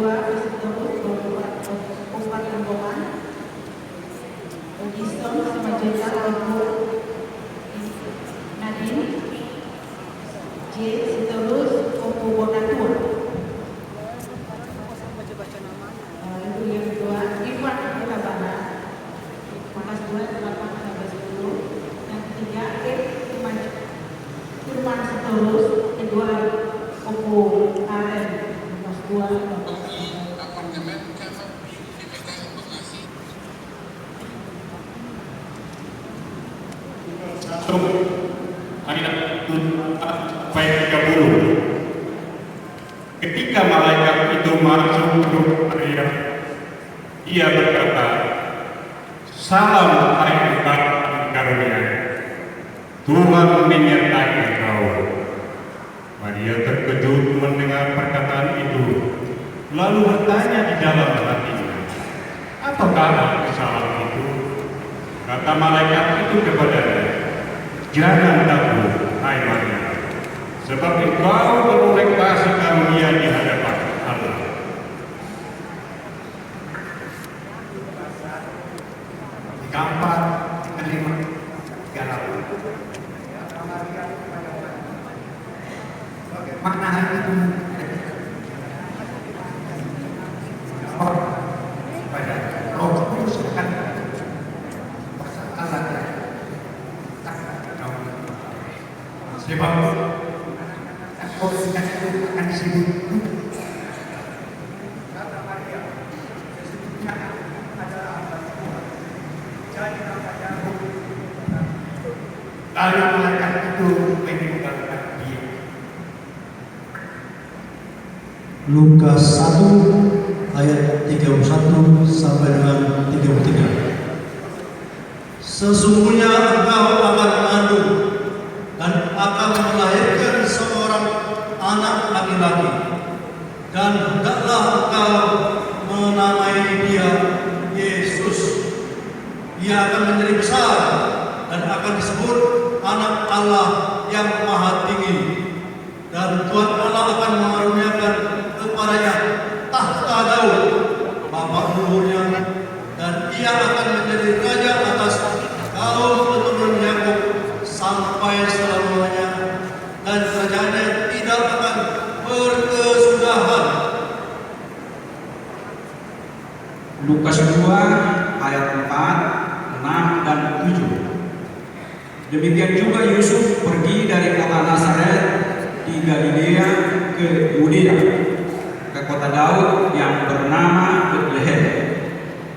kedua Sitorus Kabupaten Goman, Gisong sama Jota Nadine, J Sitorus Kabupaten. Lalu yang kedua Ivan Kabana, Kelas 2 8-10. Yang ketiga Firman Sitorus, kedua Opo Karen, Kelas 2. Ayat 30. Ketika malaikat itu masuk ke area, ia berkata, "Salam hai umat karunia, Tuhan menyertai engkau." Maria terkejut mendengar perkataan itu, lalu bertanya di dalam hatinya, "Apakah arti salam itu?" Kata malaikat itu kepadanya, "Jangan takut, hai Maria, sebab engkau beroleh kasih karunia di hadapan Allah. Keempat, menerima galau. Makna hal itu pada Roh Kudus akan Allah sebab kau akan disebut lalu malaikat itu meninggalkan dia. Lukas 1 ayat 31 sampai dengan 33. Sesungguhnya engkau akan mengandung dan akan melahirkan seorang anak laki-laki, dan hendaklah engkau menamai dia Yesus. Ia akan menjadi besar dan akan disebut Anak Allah yang Maha Tinggi, dan Tuhan Allah akan mengaruniakan kepadanya tahta Daud bapa leluhurnya, dan ia akan menjadi raja atas kaum keturunan Yakub sampai selama-lamanya, dan kerajaannya tidak akan berkesudahan. Lukas 2 ayat 4, 6 dan 7. Demikian juga Yusuf pergi dari kota Nazaret di Galilea ke Yudea, ke kota Daud yang bernama Bethlehem,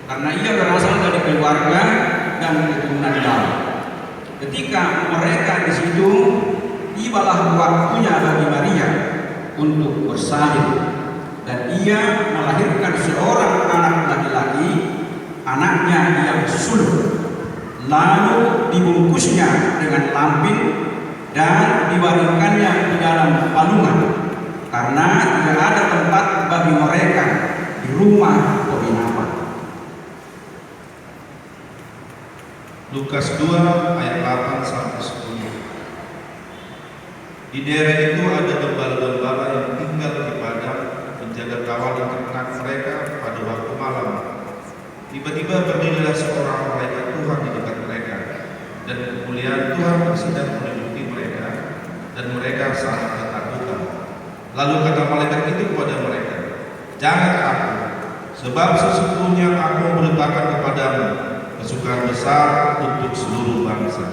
karena ia berasal dari keluarga dan keturunan Daud. Ketika mereka di situ, tibalah waktunya bagi Maria untuk bersalin, dan ia melahirkan seorang anak laki-laki, anaknya yang sulung. Lalu dibungkusnya dengan lampin dan dibaringkannya di dalam palungan, karena tidak ada tempat bagi mereka di rumah penginapan. Lukas 2 ayat 8 sampai 10. Di daerah itu ada gembala-gembala yang tinggal di padang menjaga kawanan ternak mereka pada waktu malam. Tiba-tiba berdirilah seorang malaikat Tuhan di dekat mereka, dan kemuliaan Tuhan sedang menyelimuti mereka, dan mereka sangat ketakutan. Lalu kata malaikat itu kepada mereka, "Jangan takut, sebab sesungguhnya aku memberitakan kepadamu kesukaan besar untuk seluruh bangsa."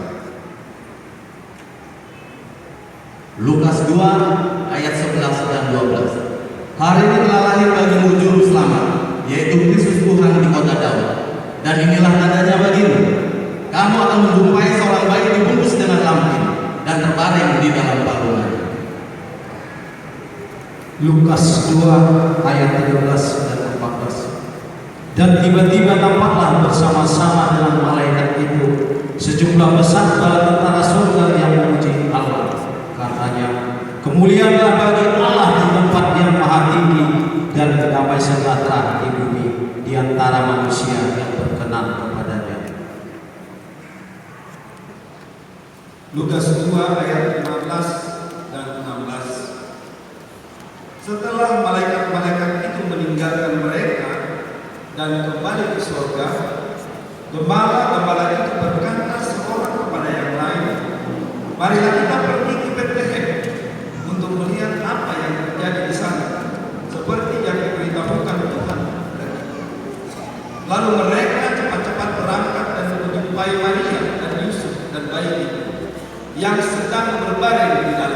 Lukas 2 ayat 11 dan 12. Hari ini telah lahir bagimu juru selamat, yaitu Kristus Tuhan di kota Daud. Dan inilah tandanya bagimu, kamu akan menjumpai seorang bayi dibungkus dengan lampin dan terbaring di dalam palungan. Lukas 2 ayat 13 dan 14. Dan tiba-tiba tampaklah bersama-sama dengan malaikat itu sejumlah besar bala tentara surga yang memuji Allah. Katanya, "Kemuliaanlah bagi Allah di tempat yang maha tinggi, dan damai sejahtera di bumi di antara manusia yang berkenan kepadanya." Lukas 2 ayat 15 dan 16. Setelah malaikat-malaikat itu meninggal dan kembali ke surga, gembala-gembala itu berkata seorang kepada yang lain, marilah kita pergi ke Bethlehem untuk melihat apa yang terjadi di sana, seperti yang diberitahukan Tuhan. Lalu mereka cepat-cepat berangkat dan menjumpai Maria dan Yusuf dan bayi itu yang sedang berbaring di dalam